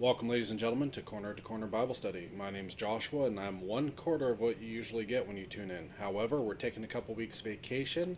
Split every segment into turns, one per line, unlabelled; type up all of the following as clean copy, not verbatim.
Welcome, ladies and gentlemen, to Corner Bible Study. My name is Joshua, and I'm one quarter of what you usually get when you tune in. However, we're taking a couple weeks vacation,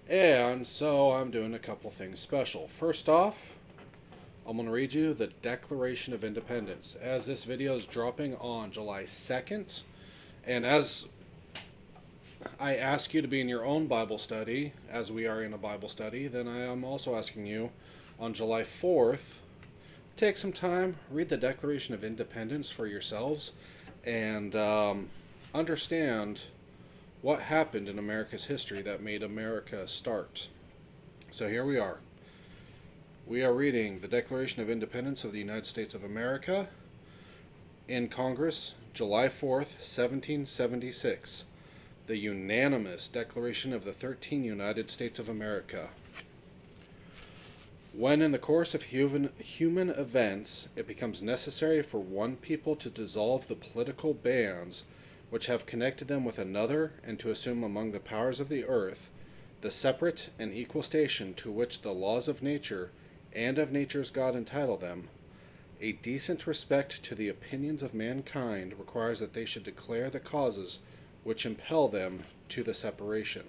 and so I'm doing a couple things special. First off, I'm going to read you the Declaration of Independence, as this video is dropping on July 2nd, and as I ask you to be in your own Bible study, as we are in a Bible study, then I am also asking you on July 4th, take some time, read the Declaration of Independence for yourselves, and understand what happened in America's history that made America start. So here we are. We are reading the Declaration of Independence of the United States of America in Congress, July 4th, 1776. The unanimous Declaration of the 13 United States of America. When in the course of human events it becomes necessary for one people to dissolve the political bands which have connected them with another, and to assume among the powers of the earth the separate and equal station to which the laws of nature and of nature's God entitle them, a decent respect to the opinions of mankind requires that they should declare the causes which impel them to the separation.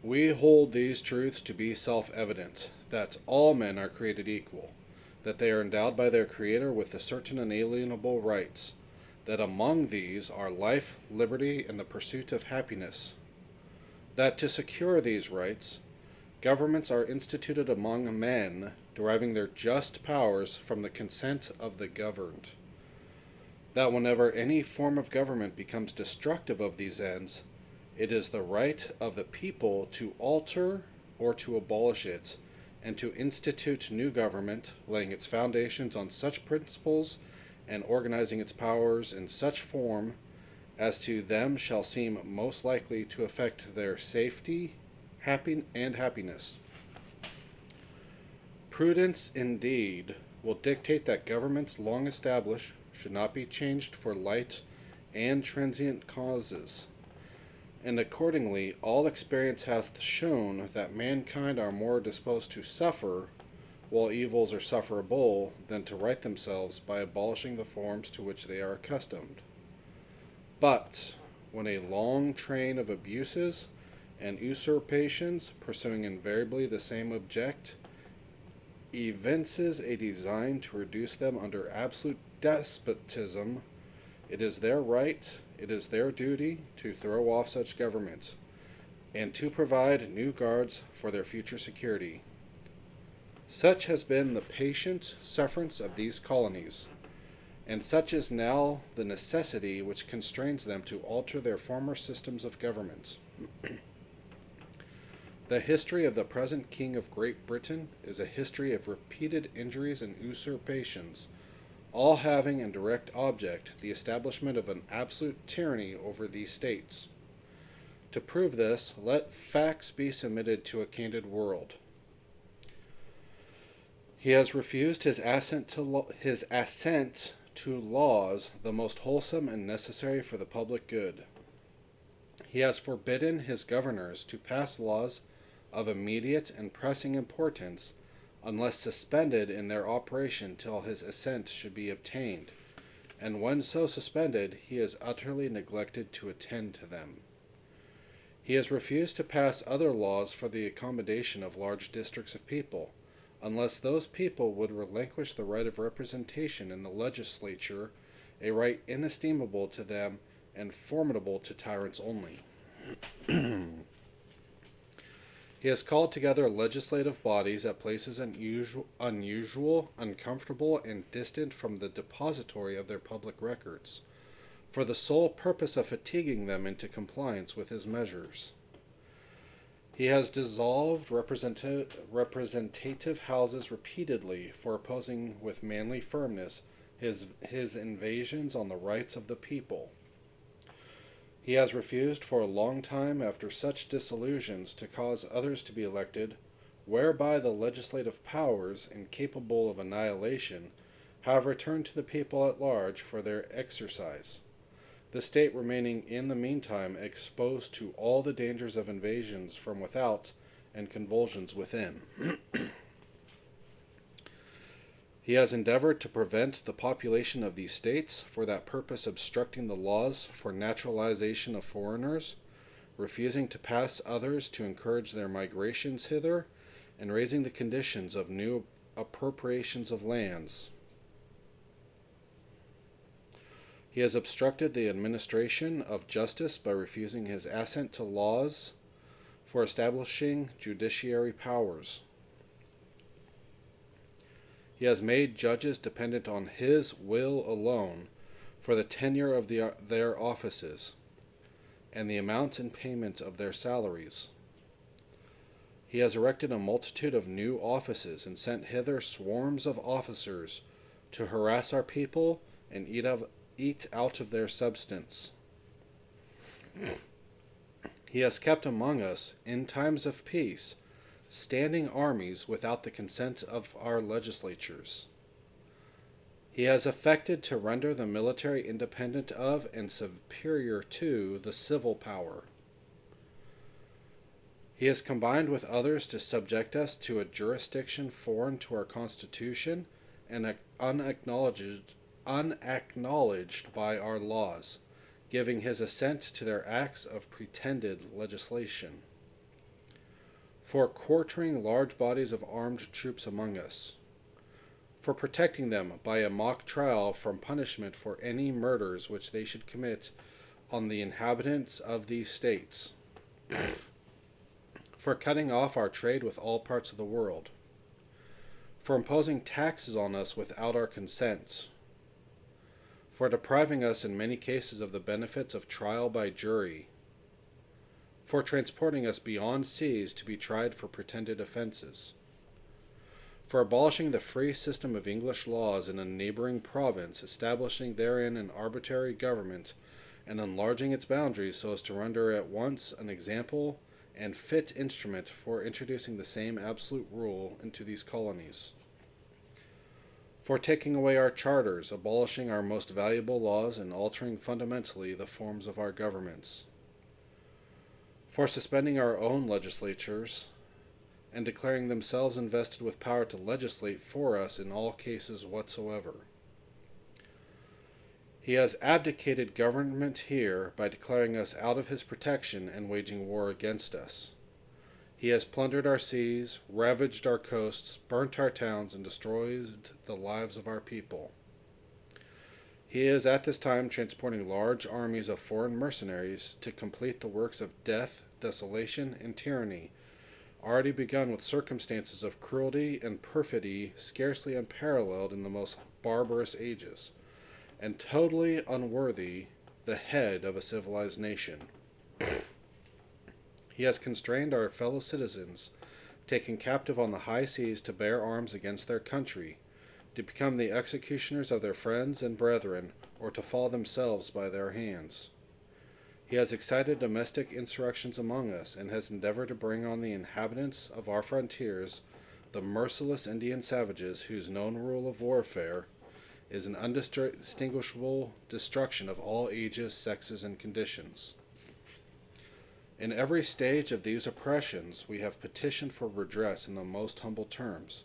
We hold these truths to be self-evident, that all men are created equal, that they are endowed by their Creator with certain inalienable rights, that among these are life, liberty, and the pursuit of happiness, that to secure these rights, governments are instituted among men, deriving their just powers from the consent of the governed, that whenever any form of government becomes destructive of these ends, it is the right of the people to alter or to abolish it, and to institute new government, laying its foundations on such principles and organizing its powers in such form as to them shall seem most likely to affect their safety, happiness. Prudence, indeed, will dictate that governments long established should not be changed for light and transient causes. And accordingly, all experience hath shown that mankind are more disposed to suffer, while evils are sufferable, than to right themselves by abolishing the forms to which they are accustomed. But when a long train of abuses and usurpations, pursuing invariably the same object, evinces a design to reduce them under absolute despotism, it is their right, it is their duty to throw off such governments, and to provide new guards for their future security. Such has been the patient sufferance of these colonies, and such is now the necessity which constrains them to alter their former systems of government. The history of the present King of Great Britain is a history of repeated injuries and usurpations, all having in direct object the establishment of an absolute tyranny over these states. To prove this, let facts be submitted to a candid world. He has refused his assent to laws the most wholesome and necessary for the public good. He has forbidden his governors to pass laws of immediate and pressing importance, unless suspended in their operation till his assent should be obtained, and when so suspended, he has utterly neglected to attend to them. He has refused to pass other laws for the accommodation of large districts of people, unless those people would relinquish the right of representation in the legislature, a right inestimable to them and formidable to tyrants only. He has called together legislative bodies at places unusual, uncomfortable, and distant from the depository of their public records, for the sole purpose of fatiguing them into compliance with his measures. He has dissolved representative houses repeatedly for opposing with manly firmness his invasions on the rights of the people. He has refused for a long time after such dissolutions to cause others to be elected, whereby the legislative powers, incapable of annihilation, have returned to the people at large for their exercise, the state remaining in the meantime exposed to all the dangers of invasions from without and convulsions within. He has endeavored to prevent the population of these states, for that purpose obstructing the laws for naturalization of foreigners, refusing to pass others to encourage their migrations hither, and raising the conditions of new appropriations of lands. He has obstructed the administration of justice by refusing his assent to laws for establishing judiciary powers. He has made judges dependent on his will alone for the tenure of their offices and the amount and payment of their salaries. He has erected a multitude of new offices and sent hither swarms of officers to harass our people and eat out of their substance. He has kept among us, in times of peace, standing armies without the consent of our legislatures. He has affected to render the military independent of and superior to the civil power. He has combined with others to subject us to a jurisdiction foreign to our Constitution and unacknowledged by our laws, giving his assent to their acts of pretended legislation. For quartering large bodies of armed troops among us. For protecting them by a mock trial from punishment for any murders which they should commit on the inhabitants of these states. For cutting off our trade with all parts of the world. For imposing taxes on us without our consent. For depriving us in many cases of the benefits of trial by jury. For transporting us beyond seas to be tried for pretended offenses. For abolishing the free system of English laws in a neighboring province, establishing therein an arbitrary government, and enlarging its boundaries so as to render at once an example and fit instrument for introducing the same absolute rule into these colonies. For taking away our charters, abolishing our most valuable laws, and altering fundamentally the forms of our governments. For suspending our own legislatures, and declaring themselves invested with power to legislate for us in all cases whatsoever. He has abdicated government here by declaring us out of his protection and waging war against us. He has plundered our seas, ravaged our coasts, burnt our towns, and destroyed the lives of our people. He is at this time transporting large armies of foreign mercenaries to complete the works of death, desolation, and tyranny, already begun with circumstances of cruelty and perfidy scarcely unparalleled in the most barbarous ages, and totally unworthy the head of a civilized nation. He has constrained our fellow citizens, taken captive on the high seas, to bear arms against their country, to become the executioners of their friends and brethren, or to fall themselves by their hands. He has excited domestic insurrections among us, and has endeavored to bring on the inhabitants of our frontiers the merciless Indian savages, whose known rule of warfare is an undistinguishable destruction of all ages, sexes, and conditions. In every stage of these oppressions we have petitioned for redress in the most humble terms.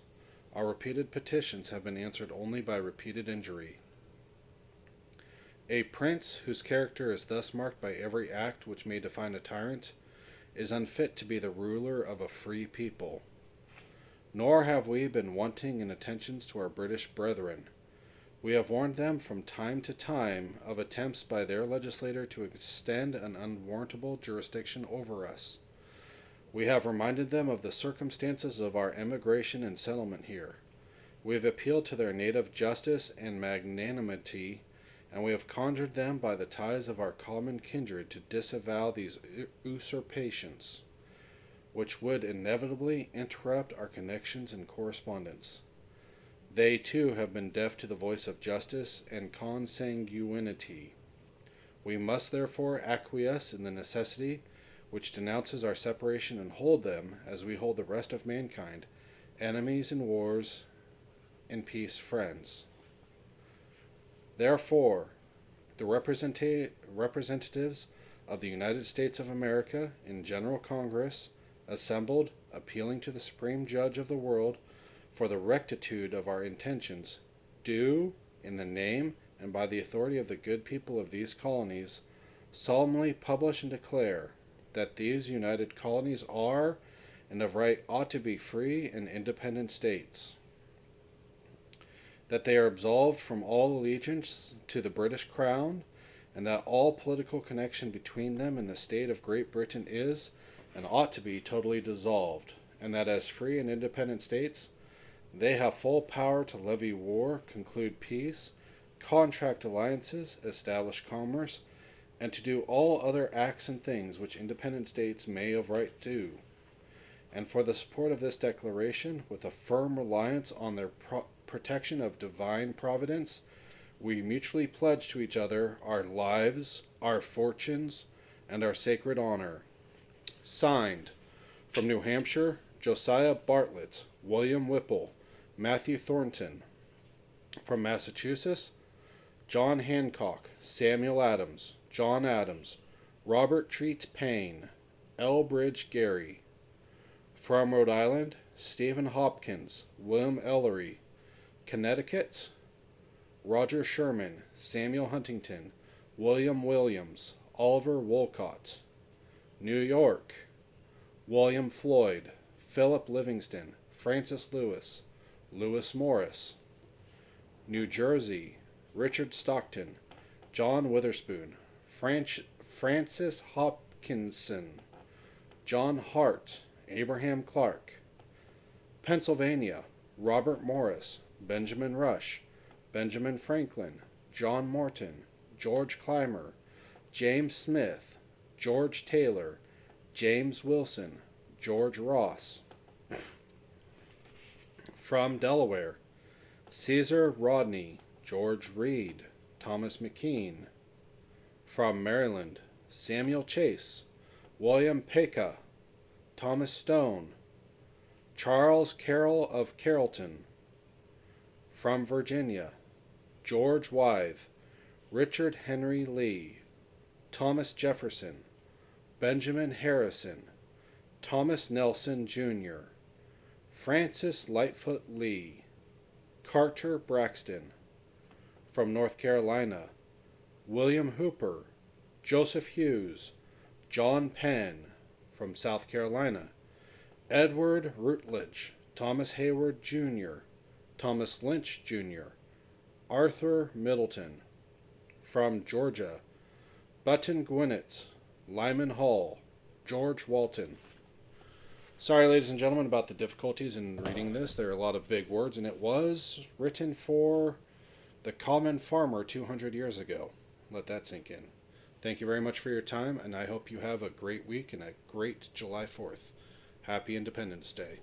Our repeated petitions have been answered only by repeated injury. A prince whose character is thus marked by every act which may define a tyrant is unfit to be the ruler of a free people. Nor have we been wanting in attentions to our British brethren. We have warned them from time to time of attempts by their legislator to extend an unwarrantable jurisdiction over us. We have reminded them of the circumstances of our emigration and settlement here. We have appealed to their native justice and magnanimity, and we have conjured them by the ties of our common kindred to disavow these usurpations, which would inevitably interrupt our connections and correspondence. They, too, have been deaf to the voice of justice and consanguinity. We must therefore acquiesce in the necessity which denounces our separation, and hold them, as we hold the rest of mankind, enemies in wars, in peace friends. Therefore, the representatives of the United States of America in General Congress, assembled, appealing to the Supreme Judge of the world for the rectitude of our intentions, do, in the name and by the authority of the good people of these colonies, solemnly publish and declare that these united colonies are and of right ought to be free and independent states, that they are absolved from all allegiance to the British Crown, and that all political connection between them and the state of Great Britain is and ought to be totally dissolved, and that as free and independent states they have full power to levy war, conclude peace, contract alliances, establish commerce, and to do all other acts and things which independent states may of right do. And for the support of this declaration, with a firm reliance on their protection of divine providence, we mutually pledge to each other our lives, our fortunes, and our sacred honor. Signed, from New Hampshire, Josiah Bartlett, William Whipple, Matthew Thornton. From Massachusetts, John Hancock, Samuel Adams, John Adams, Robert Treat Payne, Elbridge Gerry. From Rhode Island, Stephen Hopkins, William Ellery. Connecticut, Roger Sherman, Samuel Huntington, William Williams, Oliver Wolcott. New York, William Floyd, Philip Livingston, Francis Lewis, Lewis Morris. New Jersey, Richard Stockton, John Witherspoon, Francis Hopkinson, John Hart, Abraham Clark. Pennsylvania, Robert Morris, Benjamin Rush, Benjamin Franklin, John Morton, George Clymer, James Smith, George Taylor, James Wilson, George Ross. From Delaware, Caesar Rodney, George Reed, Thomas McKean. From Maryland, Samuel Chase, William Peka, Thomas Stone, Charles Carroll of Carrollton. From Virginia, George Wythe, Richard Henry Lee, Thomas Jefferson, Benjamin Harrison, Thomas Nelson, Jr., Francis Lightfoot Lee, Carter Braxton. From North Carolina, William Hooper, Joseph Hughes, John Penn. From South Carolina, Edward Rutledge, Thomas Hayward, Jr., Thomas Lynch, Jr., Arthur Middleton. From Georgia, Button Gwinnett, Lyman Hall, George Walton. Sorry, ladies and gentlemen, about the difficulties in reading this. There are a lot of big words, and it was written for the common farmer 200 years ago. Let that sink in. Thank you very much for your time, and I hope you have a great week and a great July 4th. Happy Independence Day.